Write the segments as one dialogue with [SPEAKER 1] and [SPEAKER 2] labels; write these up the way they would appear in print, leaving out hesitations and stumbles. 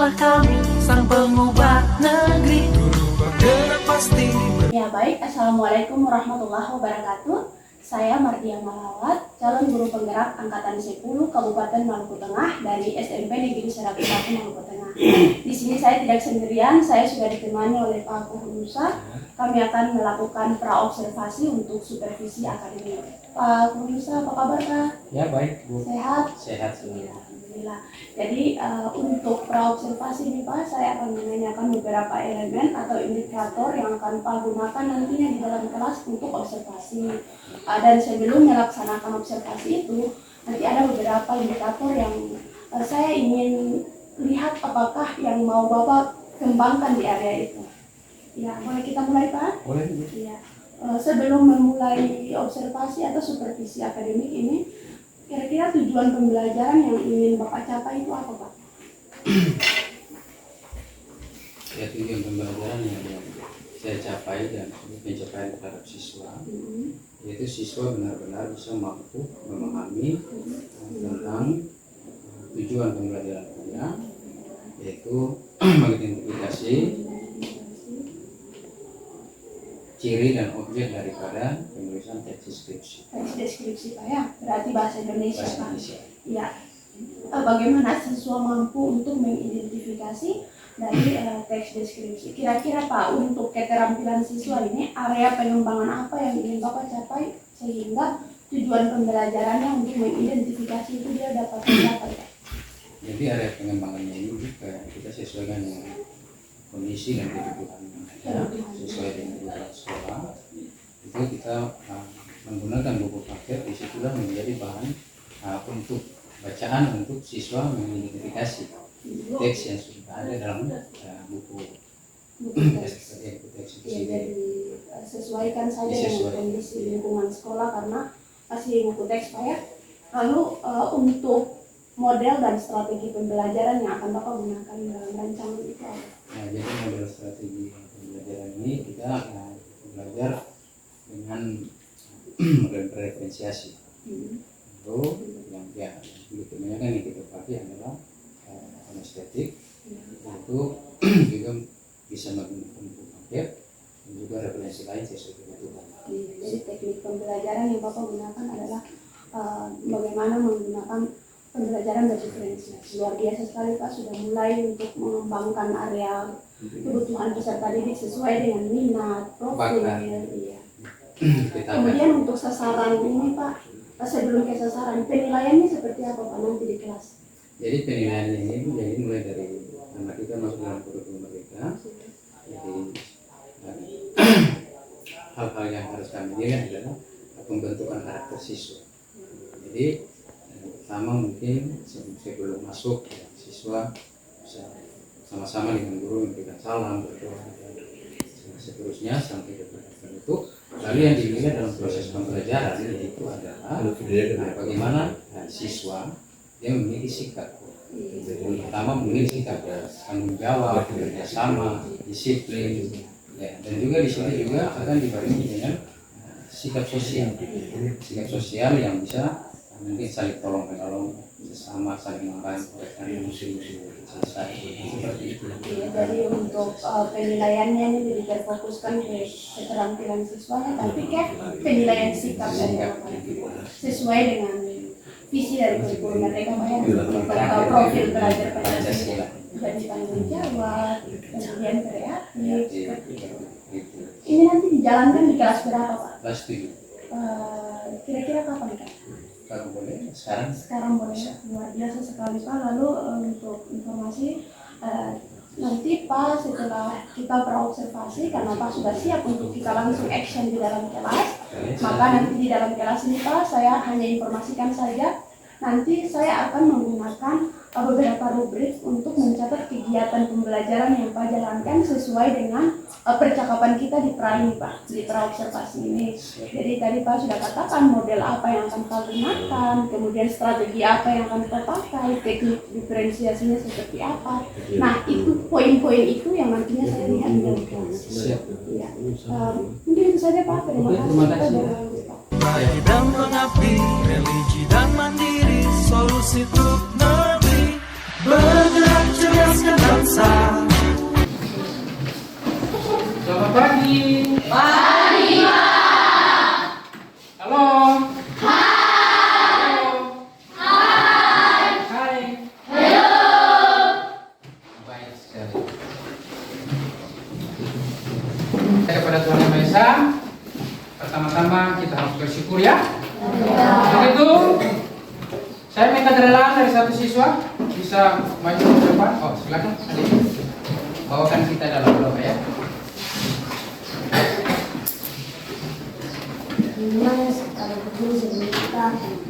[SPEAKER 1] Inilah kami, sang pengubah negeri. Guru bergerak pasti.
[SPEAKER 2] Ya baik, Assalamualaikum warahmatullahi wabarakatuh. Saya Mardia Malawat, calon guru penggerak angkatan 10 Kabupaten Maluku Tengah dari SMP Negeri 1 Maluku Tengah. Di sini saya tidak sendirian, saya sudah ditemani oleh Pak Kuhunusa. Kami akan melakukan praobservasi untuk supervisi akademik. Pak Kuhunusa, apa kabar Pak?
[SPEAKER 3] Ya baik Bu.
[SPEAKER 2] Sehat?
[SPEAKER 3] Sehat
[SPEAKER 2] Ya,
[SPEAKER 3] semua.
[SPEAKER 2] alhamdulillah. Jadi untuk praobservasi ini Pak, saya akan menanyakan beberapa elemen atau indikator yang akan Pak gunakan nantinya di dalam kelas untuk observasi. Dan sebelum melaksanakan observasi itu, nanti ada beberapa indikator yang saya ingin lihat apakah yang mau Bapak kembangkan di area itu. Ya, boleh kita mulai Pak?
[SPEAKER 3] Boleh Bu.
[SPEAKER 2] Ya. Sebelum memulai observasi atau supervisi akademik ini, kira-kira tujuan pembelajaran yang ingin Bapak capai itu apa Pak?
[SPEAKER 3] Ya tujuan pembelajaran yang saya capai dan pencapaian terhadap siswa, yaitu siswa benar-benar bisa mampu memahami tentang tujuan pembelajarannya, yaitu mengidentifikasi ciri dan objek daripada penulisan teks deskripsi.
[SPEAKER 2] Teks deskripsi Pak ya, berarti bahasa Indonesia
[SPEAKER 3] Bahasa
[SPEAKER 2] Pak.
[SPEAKER 3] Indonesia.
[SPEAKER 2] Ya. Bagaimana siswa mampu untuk mengidentifikasi dari teks deskripsi? Kira-kira Pak, untuk keterampilan siswa ini area pengembangan apa yang ingin Bapak capai sehingga tujuan pembelajarannya untuk mengidentifikasi itu dia dapat mencapai Pak?
[SPEAKER 3] Jadi area pengembangannya ini juga kita sesuaikan dengan kondisi dan kebutuhan ya, sesuai dengan kebutuhan sekolah. Itu kita menggunakan buku paket, disitulah menjadi bahan untuk bacaan untuk siswa mengidentifikasi teks yang sudah ada dalam buku teks itu
[SPEAKER 2] Ya,
[SPEAKER 3] sendiri.
[SPEAKER 2] jadi sesuaikan saja dengan kondisi lingkungan sekolah karena masih buku teks Pak ya. Lalu untuk model dan strategi pembelajaran yang akan Bapak gunakan dalam rancangan itu apa?
[SPEAKER 3] Nah, jadi model strategi pembelajaran ini kita belajar dengan model preferensiasi. Itu yang berikutnya kan yang kita pakai adalah anestetik, itu juga bisa menggunakan buku paket dan juga referensi lain sesuai kebutuhan.
[SPEAKER 2] Jadi teknik pembelajaran yang Bapak gunakan adalah bagaimana menggunakan pembelajaran berdiferensiasi. Luar biasa sekali Pak, sudah mulai untuk mengembangkan area kebutuhan peserta didik sesuai dengan minat, profil. Iya. Kemudian untuk sasaran ini Pak, sebelum ke sasaran, penilaiannya seperti apa Pak nanti di kelas?
[SPEAKER 3] Jadi penilaiannya ini jadi mulai dari anak kita masuk dalam kurikulum mereka. Jadi hal-hal yang harus kami lihat adalah pembentukan karakter siswa. Jadi pertama mungkin sebelum masuk ya, siswa bisa sama-sama dengan guru memberikan salam, berdoa dan seterusnya sampai ke pendaftaran itu. Lalu yang dilihat dalam proses pembelajaran yaitu adalah bagaimana siswa dia memiliki sikap. Yang pertama memiliki sikap tanggung jawab, kerjasama, disiplin, ya, dan juga di sini juga akan dibarengi dengan sikap sosial yang bisa mungkin saling tolong menolong sesama, saling membantu dan seperti itu.
[SPEAKER 2] Ya, jadi untuk penilaiannya ini lebih terfokuskan ke keterampilan siswanya, tapi ke penilaian sikap dan sesuai dengan visi dari kurikulum mereka Pak ya, atau profil pelajar Pancasila. Jadi tanggung jawab, kemudian kreatif. Ini nanti dijalankan di kelas berapa Pak?
[SPEAKER 3] Kelas 7.
[SPEAKER 2] Kira-kira kapan Kak?
[SPEAKER 3] Kalau boleh sekarang.
[SPEAKER 2] Sekarang boleh ya, luar biasa sekali Pak. Lalu untuk informasi nanti Pak setelah kita praobservasi, karena Pak sudah siap untuk kita langsung action di dalam kelas, maka nanti di dalam kelas ini Pak saya hanya informasikan saja. Nanti saya akan menggunakan beberapa rubrik untuk mencatat kegiatan pembelajaran yang Pak jalankan sesuai dengan percakapan kita di pra ini Pak, di praobservasi ini. Jadi tadi Pak sudah katakan model apa yang akan Pak gunakan, kemudian strategi apa yang akan Pak pakai, teknik diferensiasinya seperti apa. Nah itu poin-poin itu yang nantinya saya lihat di dalam kelas. Ya. Mungkin itu saja Pak, terima kasih.
[SPEAKER 1] Bagi dan mengabdi, religi dan mandiri, solusi untuk negeri. Bergerak cerdaskan
[SPEAKER 3] Kepada Tuhan Yang Maha Esa, pertama-tama kita harus bersyukur ya. Begitu, saya minta kerelaan dari satu siswa bisa maju ke depan. Oh silakan, adik. Bawakan kita dalam doa ya.
[SPEAKER 4] Dimana kalau berdua sebelum kita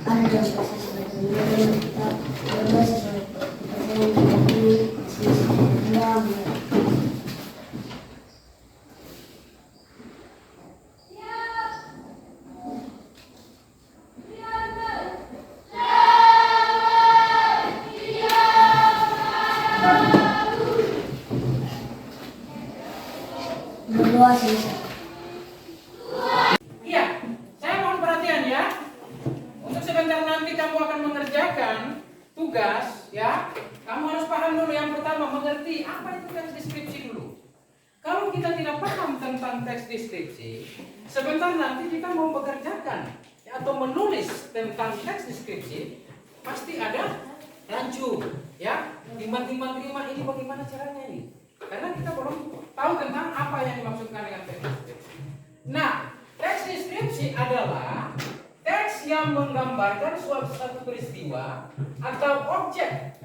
[SPEAKER 4] ada dalam proses sebelum kita berdoa sesuai perjanjian ini sedang berdoa selesai.
[SPEAKER 3] Iya, saya mohon perhatian ya. Untuk sebentar nanti kamu akan mengerjakan tugas ya. Kamu harus paham dulu yang pertama, mengerti apa itu teks deskripsi dulu. Kalau kita tidak paham tentang teks deskripsi, sebentar nanti kita mau mengerjakan ya, atau menulis tentang teks deskripsi, pasti ada rancu ya. Timbang-timbang terima ini bagaimana caranya ini? Karena kita belum tahu tentang apa yang dimaksudkan dengan teks deskripsi. Nah, teks deskripsi adalah teks yang menggambarkan suatu peristiwa atau objek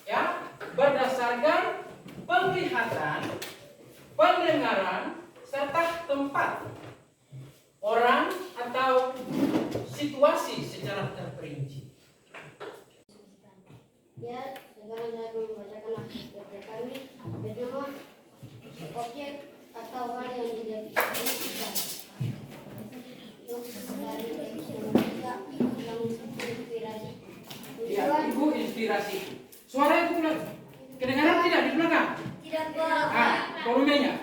[SPEAKER 3] ya berdasarkan penglihatan, pendengaran serta tempat, orang atau situasi secara terperinci.
[SPEAKER 4] Ya, sekarang saya membacakan kerja kami bernama objek atau hal yang tidak didefinisikan. Dari teks nomor 3 yang inspirasi.
[SPEAKER 3] Ya, Ibu inspirasi. Suara itu kedengaran tidak di belakang?
[SPEAKER 4] Tidak, Pak.
[SPEAKER 3] Volumenya.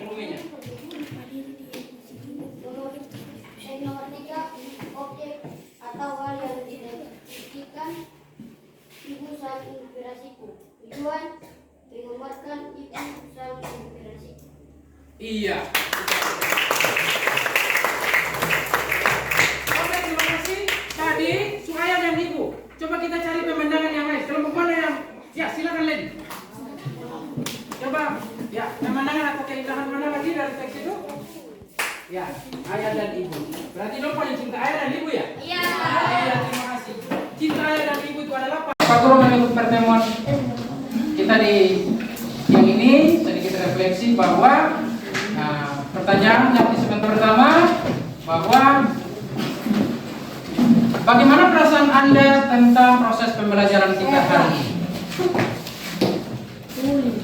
[SPEAKER 4] Nomor 3 objek atau hal yang tidak didefinisikan. Ibu sang inspirasiku. Tujuan menggambarkan ibu sang inspirasiku.
[SPEAKER 3] Iya. Oke, terima kasih. Tadi Suaya dan Ibu. Coba kita cari pemandangan yang lain. Kelompok mana yang? Ya, silakan Len. Coba, ya, pemandangan atau keindahan mana lagi dari teks itu? Ya, ayah dan ibu. Berarti lo paling cinta ayah dan ibu ya? Iya. Iya, terima kasih. Cinta ayah dan ibu itu adalah apa? Pak Guru menutup pertemuan kita di yang ini sedikit refleksi bahwa pertanyaan yang di segmen pertama bahwa bagaimana perasaan Anda tentang proses pembelajaran kita hari ini?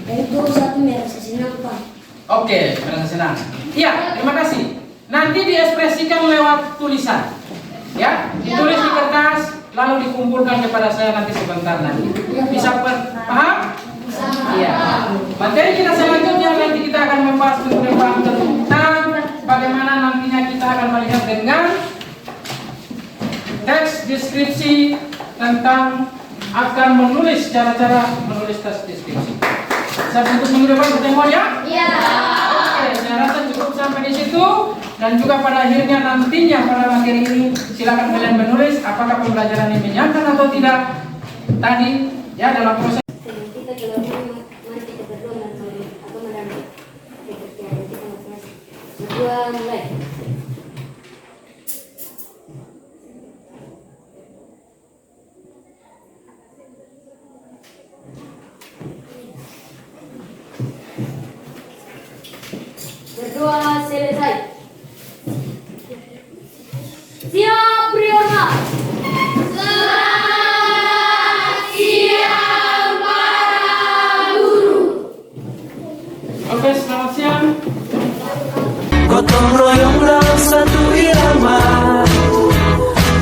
[SPEAKER 4] Itu satu merasa senang, Pak.
[SPEAKER 3] Oke, merasa senang. Iya, terima kasih. Nanti diekspresikan lewat tulisan. Ya, ditulis di kertas lalu dikumpulkan kepada saya nanti sebentar nanti. Bisa paham? Iya. Materi kita selanjutnya nanti kita akan membahas tentang bagaimana nantinya kita akan melihat dengan teks deskripsi tentang akan menulis cara-cara menulis teks deskripsi. Bisa untuk minggu depan pertemuan ya? Iya. Oke, saya rasa cukup sampai di situ dan juga pada akhirnya nantinya pada materi ini silakan kalian menulis apakah pembelajaran ini menyenangkan atau tidak tadi ya dalam proses.
[SPEAKER 4] Kita juga mari kita berdoa atau mendampingi pekerjaan kita masing-masing. Berdua mulai. Berdoa selesai. Siap, Briona. Selamat siang para guru.
[SPEAKER 3] Oke, selamat siang.
[SPEAKER 1] Gotong royong dalam satu irama,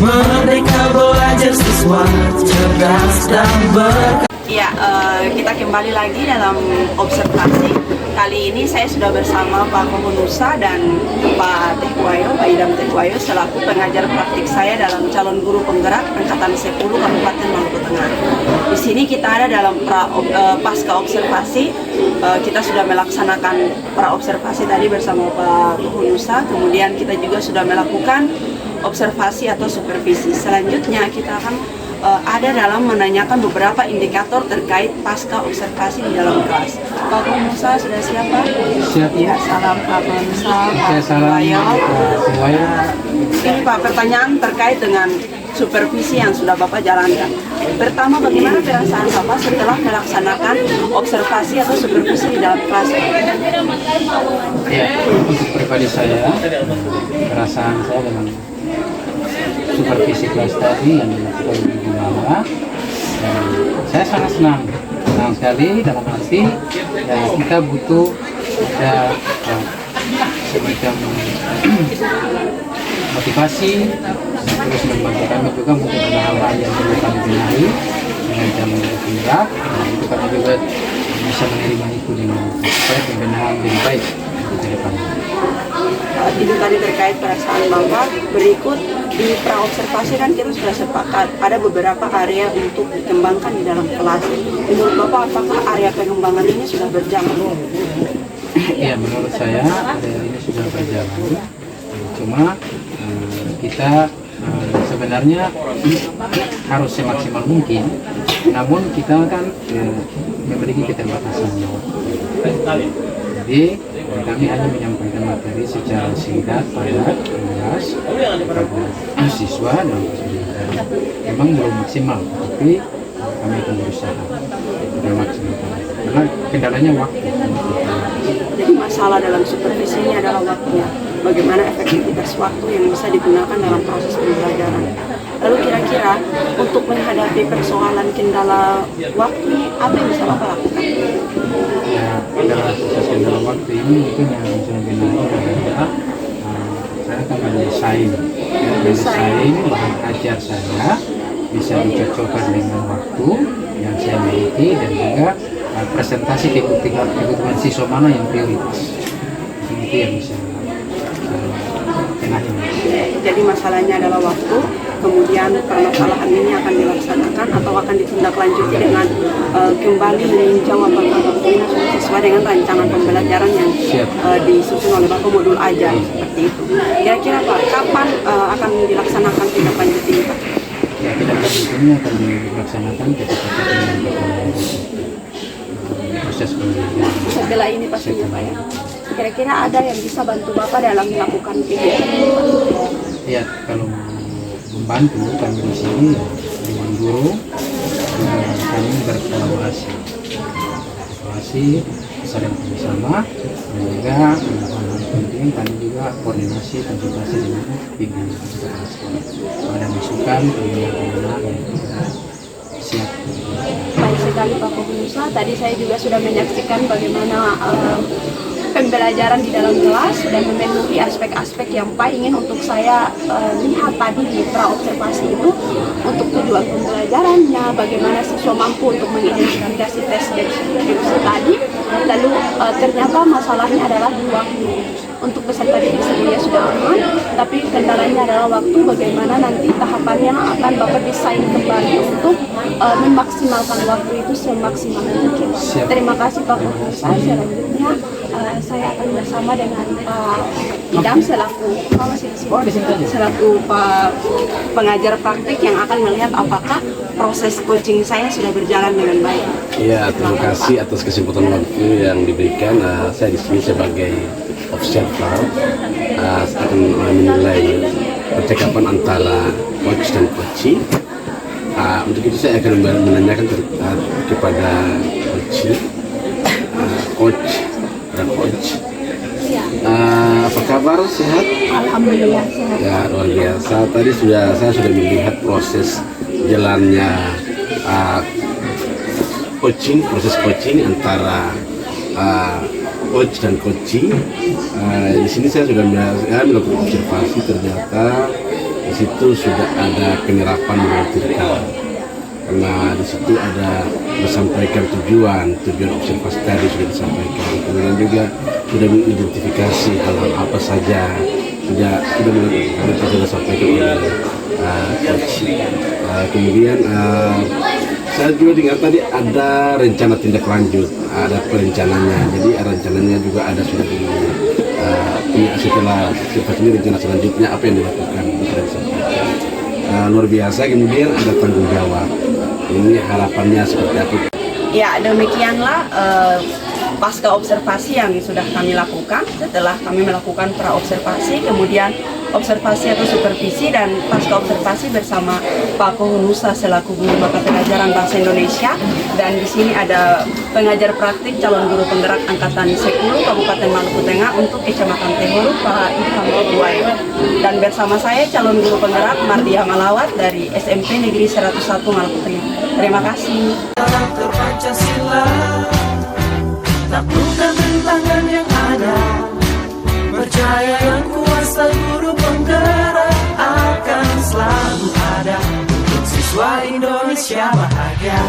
[SPEAKER 1] merdeka belajar siswa cerdas dan berkarya.
[SPEAKER 5] Ya, kita kembali lagi dalam observasi. Kali ini saya sudah bersama Pak Komunusa dan Pak Tekwayo, Pak Idam Tekwayo selaku pengajar praktik saya dalam calon guru penggerak angkatan 10 Kabupaten Maluku Tengah. Di sini kita ada dalam pasca observasi. Kita sudah melaksanakan pra observasi tadi bersama Pak Komunusa. Kemudian kita juga sudah melakukan observasi atau supervisi. Selanjutnya kita akan ada dalam menanyakan beberapa indikator terkait pasca observasi di dalam kelas. Pak Musa sudah siap Pak?
[SPEAKER 3] Siap.
[SPEAKER 5] Ya, salam Pak Musa.
[SPEAKER 3] Saya salam semuanya.
[SPEAKER 5] Ini Pak, pertanyaan terkait dengan supervisi yang sudah Bapak jalankan. Pertama, bagaimana perasaan Bapak setelah melaksanakan observasi atau supervisi di dalam kelas?
[SPEAKER 3] Ya, untuk pribadi saya, perasaan saya dengan supervisi kelas tadi yang dilakukan di Gumala, saya sangat senang sekali dalam arti ya, kita butuh ada semacam motivasi, terus membantu kami juga mungkin ada hal-hal yang perlu kami benahi dengan cara bergerak, itu kami juga bisa menerima itu dengan supaya pembenahan lebih baik untuk depan.
[SPEAKER 5] Itu tadi terkait perasaan Bapak. Berikut di praobservasi kan kita sudah sepakat ada beberapa area untuk dikembangkan di dalam kelas. Menurut Bapak, apakah area pengembangan ini sudah berjalan?
[SPEAKER 3] Ya, menurut saya area ini sudah berjalan. Cuma kita sebenarnya harus semaksimal mungkin. Namun kita kan memiliki keterbatasan. Jadi kami hanya menyampaikan materi secara singkat, padat, jelas kepada siswa dan memang belum maksimal, tapi kami akan berusaha maksimal karena kendalanya waktu.
[SPEAKER 5] Jadi masalah dalam supervisi ini adalah waktunya. Bagaimana efektivitas waktu yang bisa digunakan dalam proses pembelajaran. Lalu kira-kira untuk menghadapi persoalan kendala waktu ini, apa yang bisa Bapak lakukan?
[SPEAKER 3] Ya, dalam proses kendala waktu ini mungkin yang bisa digunakan adalah saya akan mendesain bahan ajar saya bisa dicocokkan dengan waktu yang saya miliki dan juga presentasi kebutuhan siswa mana yang prioritas. Itu yang bisa
[SPEAKER 5] jadi masalahnya adalah waktu, kemudian permasalahan ini akan dilaksanakan atau akan ditindaklanjuti dengan kembali meninjau apakah waktunya sudah sesuai dengan rancangan pembelajaran yang disusun oleh Bapak modul ajar seperti itu. Kira-kira Pak, kapan akan dilaksanakan tindaklanjuti ini Pak?
[SPEAKER 3] Ya, tindaklanjutinya akan dilaksanakan ketika proses pembelajaran.
[SPEAKER 5] Setelah ini pastinya Pak ya. Kira-kira ada yang bisa bantu Bapak dalam melakukan kegiatan ini Pak?
[SPEAKER 3] Ya, kalau membantu kami di sini dengan guru kami berkolaborasi saling bersama dan juga hal-hal penting kami juga koordinasi konsultasi dengan pimpinan pada masukan pembinaan yang siap.
[SPEAKER 2] Baik sekali Pak Musa, tadi saya juga sudah menyaksikan bagaimana pembelajaran di dalam kelas sudah memenuhi aspek-aspek yang Pak ingin untuk saya lihat tadi di praobservasi itu, untuk tujuan pembelajarannya, bagaimana siswa mampu untuk mengidentifikasi tes dan skripsi tadi, lalu ternyata masalahnya adalah di waktu. Untuk peserta didik sebelumnya sudah aman, tapi kendalanya adalah waktu, bagaimana nanti tahapannya akan Bapak desain kembali untuk memaksimalkan waktu itu semaksimal mungkin. Terima kasih Pak Musa. Selanjutnya saya akan bersama dengan Pak Idam selaku Pak pengajar praktik yang akan melihat apakah proses coaching saya sudah berjalan dengan baik.
[SPEAKER 6] Iya, terima kasih atas kesempatan waktu yang diberikan. Saya di sini sebagai observer akan menilai percakapan antara coach dan coachee. Untuk itu saya akan menanyakan kepada coach dan coach. Apa kabar, sehat?
[SPEAKER 2] Alhamdulillah sehat.
[SPEAKER 6] Ya, luar biasa. Tadi saya sudah melihat proses jalannya proses coaching antara coach dan coachee. Di sini saya sudah melakukan observasi, ternyata di situ sudah ada penyerapan vertikal. Karena di situ ada disampaikan tujuan observasi tadi sudah disampaikan. Kemudian juga sudah mengidentifikasi hal-hal apa saja sudah sampaikan oleh coach. Kemudian saya juga dengar tadi ada rencana tindak lanjut, ada perencananya. Jadi rencananya juga ada sudah setelah ini rencana selanjutnya apa yang dilakukan luar biasa. Kemudian ada tanggung jawab. Ini harapannya seperti apa
[SPEAKER 5] Ya, demikianlah pasca observasi yang sudah kami lakukan. Setelah kami melakukan pra-observasi, kemudian observasi atau supervisi, dan pasca observasi bersama Pak Kohunusa selaku guru mata pelajaran Bahasa Indonesia. Dan di sini ada pengajar praktik calon guru penggerak angkatan 10 Kabupaten Maluku Tengah untuk Kecamatan Tehuru, Pak Ilham Teguwayo. Dan bersama saya calon guru penggerak Mardia Malawat dari SMP Negeri 101 Maluku Tengah. Terima kasih.
[SPEAKER 1] Karakter Pancasila, taklukkan rintangan yang ada. Percaya yang kuasa guru penggerak akan selalu ada untuk siswa Indonesia bahagia.